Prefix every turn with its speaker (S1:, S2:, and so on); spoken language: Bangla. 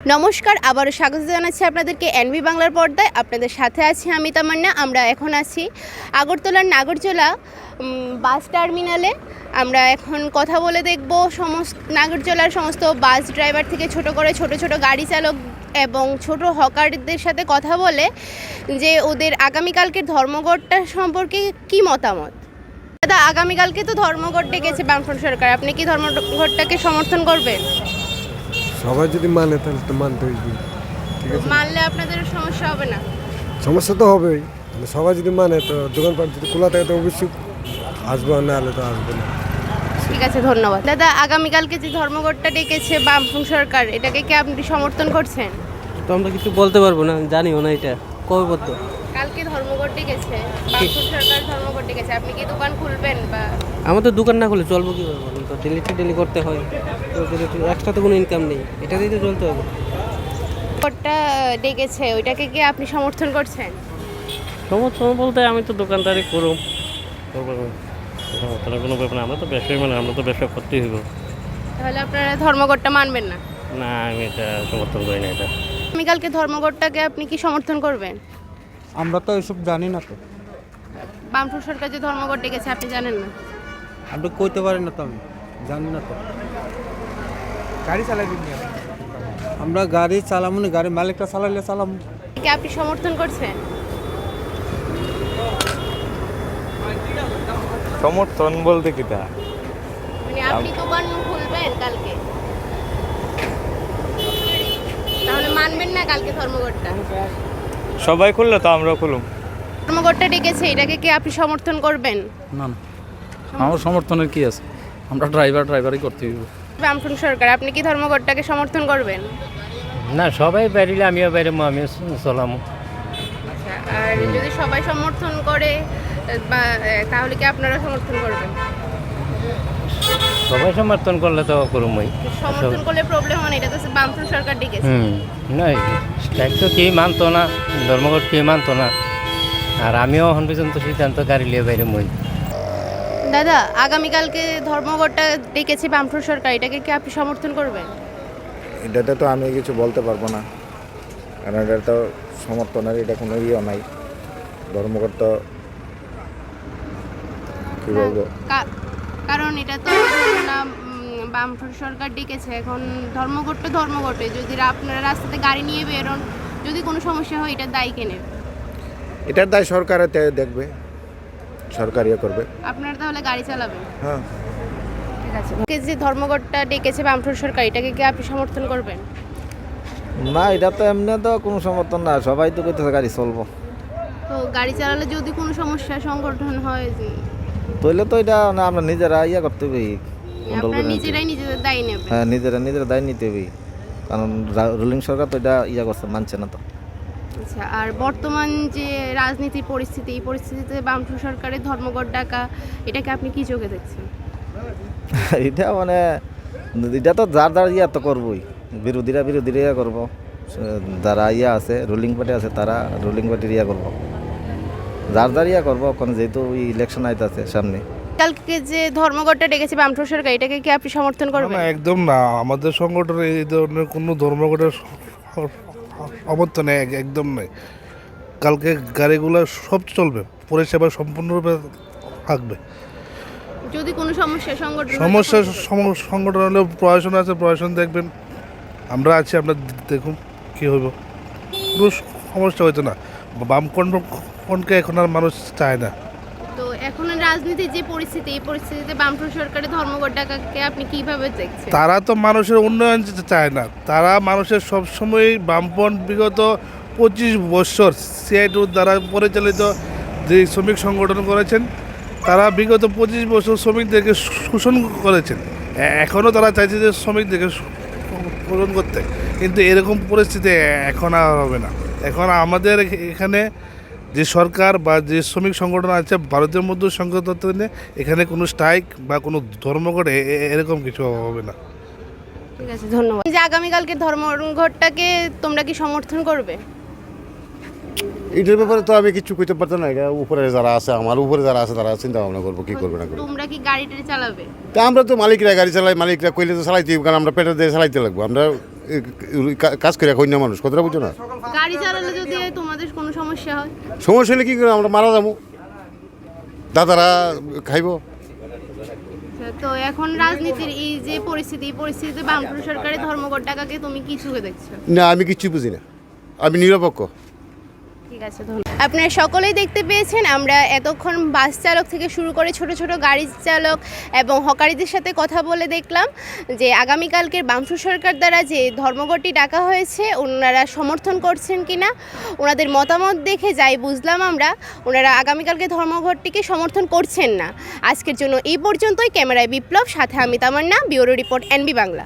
S1: নমস্কার, আবারও স্বাগত জানাচ্ছি আপনাদেরকে এনভি বাংলার পর্দায়। আপনাদের সাথে আছি আমি তামান্না। আমরা এখন আছি আগরতলার নাগরজোলা বাস টার্মিনালে। আমরা এখন কথা বলে দেখব নাগরজোলার সমস্ত বাস ড্রাইভার থেকে ছোট গাড়ি চালক এবং ছোট হকারদের সাথে কথা বলে যে ওদের আগামীকালকের ধর্মঘটটা সম্পর্কে কি মতামত। দাদা, আগামীকালকে তো ধর্মঘট ডেকেছে বামফ্রন্ট সরকার, আপনি কি ধর্মঘটটাকে সমর্থন করবেন?
S2: সবাই যদি মানে তাহলে তো মানতে হইবে, ঠিক আছে?
S1: মানলে আপনাদের সমস্যা হবে না?
S2: সমস্যা তো হবেই, সবাই যদি মানে তো দোকানপাট যদি খোলা থাকে তো অবশ্যই আসবো, না হলে তো আসবে না।
S1: ঠিক আছে, ধন্যবাদ। দাদা, আগামীকালকে যে ধর্মঘটটা ডেকেছে বামফ্রন্ট সরকার, এটাকে কি আপনি সমর্থন করছেন?
S3: তো আমরা কিছু বলতে পারবো না, জানিও না এটা কবে বলতো।
S1: কালকে ধর্মঘট ডেকেছে বামফ্রন্ট সরকার, ধর্মঘট ডেকেছে, আপনি কি দোকান খুলবেন? বা
S3: আমাদের দোকান না খুলে চলবো কীভাবে বলুন তো? ডেলি করতে হয়, তো এক্সট্রা তো কোনো ইনকাম নেই, এটা দিয়ে তো চলতে হবে।
S1: ধর্মঘটটা ডেকেছে, ওইটাকে কি আপনি সমর্থন করছেন?
S3: সমর্থন বলতে আমি তো দোকানদারি করুম, তাহলে কোনো ব্যাপার না। আমরা তো ব্যবসায়ী, মানে আমরা তো ব্যবসা করতেই হইব।
S1: তাহলে আপনারা ধর্মঘটটা মানবেন না?
S3: না, আমি এটা সমর্থন করি না। এটা
S1: আগামীকালকে ধর্মঘটটাকে আপনি কি সমর্থন করবেন?
S4: আমরা তো এসব জানি না, তো
S1: বামফ্রন্ট সরকার যে ধর্মঘট ডেকেছে আপনি জানেন না?
S4: আমরা কইতে পারি না, তো আমি জানি না। তো গাড়ি চালাই আমরা গাড়ি চালামো না, গাড়ি মালিকটা চালাইলে চালাম।
S1: কি আপনি সমর্থন করছেন?
S5: সমর্থন বলতে কিটা,
S1: মানে আপনি দোকান খুলবেন কালকে, তাহলে মানবেন না কালকে ধর্মঘটটা?
S5: সবাই খুললে তো আমরাও খুলুম।
S1: ধর্মঘটটা ডেকেছে, এটাকে কি আপনি সমর্থন করবেন?
S6: না না, আমার সমর্থনের কি আছে? আমরা ড্রাইভারই করতে হইব।
S1: বামফ্রন্ট সরকার, আপনি কি ধর্মঘটটাকে সমর্থন করবেন?
S3: না, সবাই বাইরে, আমিও বাইরে, আমিও চলাম।
S1: আচ্ছা, আর যদি সবাই সমর্থন করে বা তাহলে কি আপনারা সমর্থন করবেন?
S3: সবাই সমর্থন করলে তো করুমই।
S1: সমর্থন করলে প্রবলেম হয় না, এটা তো বামফ্রন্ট সরকার ডেকেছে।
S3: না, স্ট্রাইক তো কেউ মানতো না, ধর্মঘট কেউ মানতো না, আর আমিও এখন পর্যন্ত সিদ্ধান্ত গাড়ি নিয়ে বাইরে মই।
S1: দাদা, আগামীকালকে ধর্মঘটটা ডেকেছে বামফ্রন্ট সরকার, এটাকে কি আপনি সমর্থন করবেন?
S7: এটাতে তো আমি কিছু বলতে পারবো না, কারণ এটা তো সমর্থনের এটা কোনো ইয়ে নাই। ধর্মঘট তো কী বলবো,
S1: কারণ এটা তো না, বামফ্রন্ট সরকার ডেকেছে, এখন ধর্মঘটে যদি আপনারা রাস্তাতে গাড়ি নিয়ে বেরোন, যদি কোনো সমস্যা হয় এটার দায়ী কে নেবে?
S7: এটার দায় সরকারের দেখবে, সরকার ইয়ে করবে।
S1: আপনারা তাহলে গাড়ি চালাবেন?
S7: হ্যাঁ,
S1: ঠিক আছে। যে ধর্মঘটটা ডেকেছে বামফ্রন্ট সরকার, এটাকে কি আপনি সমর্থন করবেন?
S7: না এটা তো এমনি তো কোনো সমর্থন না, সবাই তো করতেছে গাড়ি চলবো।
S1: তো গাড়ি চালালে যদি কোনো সমস্যা সংগঠন হয়,
S7: তাহলে তো এটা না আমরা নিজেরা ইয়ে করতে হবে,
S1: আপনারা নিজেরাই নিজেদের দায়ী নেবেন?
S7: হ্যাঁ, নিজেরা দায় নিতে হবে, কারণ রুলিং সরকার তো এটা ইয়ে করছে, মানছে না তো।
S1: আচ্ছা, আর বর্তমান যে রাজনীতির পরিস্থিতি, এই পরিস্থিতিতে বামফ্রন্ট সরকারের ধর্মঘট ডাকা, এটাকে আপনি কি চোখে দেখছেন?
S7: এটা মানে এটা তো যার ইয়া তো করবোই, বিরোধীরা ইয়া করবো, যারা ইয়া আছে রুলিং পার্টি আছে তারা রুলিং পার্টির ইয়া করবো, যার ইয়া করবো। এখন যেহেতু ইলেকশন আইতাছে সামনে,
S1: কালকে যে ধর্মঘটটা ডেকেছে বামফ্রন্ট সরকার, এটাকে কি আপনি সমর্থন করবেন?
S8: না, একদম না। আমাদের সংগঠনে এই ধরনের কোনো ধর্মঘটের সমর্থন একদম নেই। কালকে গাড়িগুলো সব চলবে, পরিষেবা সম্পূর্ণরূপে থাকবে।
S1: যদি কোনো সমস্যা
S8: সংগঠন হলে প্রশাসন আছে, প্রশাসন দেখবেন, আমরা আছি, আমরা দেখুন কী হইব। কোনো সমস্যা হইতো না। বামকণ্ঠকে এখন আর মানুষ চায় না।
S1: তো এখন রাজনীতির যে পরিস্থিতি, এই পরিস্থিতিতে বামফ্রন্ট সরকারের ধর্মঘট ডাকাকে আপনি কিভাবে দেখছেন?
S8: তারা তো মানুষের উন্নয়ন চায় না, তারা মানুষের সবসময় বামপন্থ বিগত 25 বছর সিআইটির দ্বারা পরিচালিত যে শ্রমিক সংগঠন করেছেন, তারা বিগত 25 বছর শ্রমিকদেরকে শোষণ করেছেন। এখনও তারা চাইছে যে শ্রমিকদেরকে শোষণ করতে, কিন্তু এরকম পরিস্থিতি এখন আর হবে না। এখন আমাদের এখানে যে সরকার বা যে শ্রমিক সংগঠন আছে, ভারতের মধ্যে সংগঠন, এখানে কোনো স্ট্রাইক বা কোনো ধর্মঘট এরকম কিছু হবে না।
S1: ঠিক আছে, ধন্যবাদ। যে আগামীকালকে ধর্মঘটটাকে তোমরা কি সমর্থন করবে?
S9: এটার ব্যাপারে তো আমি কিছু কইতে পারতাম না। এটা উপরে যারা আছে, আমার উপরে যারা আছে, তারা চিন্তা ভাবনা করবো কি করবে না করবে।
S1: তোমরা কি গাড়িটা চালাবে?
S9: তা আমরা তো মালিকরা গাড়ি চালাই, মালিকরা কইলে তো চালাইতে হবে, কারণ আমরা পেটে দিয়ে চালাইতে লাগবো। আমরা কাজ করে কন্যা মানুষ কতটা বুঝছো না
S1: গাড়ি চালালে যদি তোমাদের কোনো সমস্যা হয়?
S9: সমস্যা হলে কী করে আমরা মারা যাবো দাদারা খাইব
S1: তো এখন রাজনীতির এই যে পরিস্থিতিতে বামফ্রন্ট সরকারের ধর্মঘট ডাকাকে তুমি কি চোখে দেখছো?
S9: না আমি কিচ্ছু বুঝি না আমি নিরপেক্ষ
S1: ঠিক আছে, ধন্যবাদ। আপনারা সকলেই দেখতে পেয়েছেন আমরা এতক্ষণ বাস চালক থেকে শুরু করে ছোট ছোট গাড়ি চালক এবং হকারিদের সাথে কথা বলে দেখলাম যে আগামীকালকের বামফ্রন্ট সরকার দ্বারা যে ধর্মঘটটি ডাকা হয়েছে ওনারা সমর্থন করছেন কিনা, ওনাদের মতামত দেখে যাই বুঝলাম আমরা ওনারা আগামীকালকে ধর্মঘটটিকে সমর্থন করছেন না। আজকের জন্য এই পর্যন্তই। ক্যামেরায় বিপ্লব, সাথে আমি তামান্না, ব্যুরো রিপোর্ট এনবি বাংলা।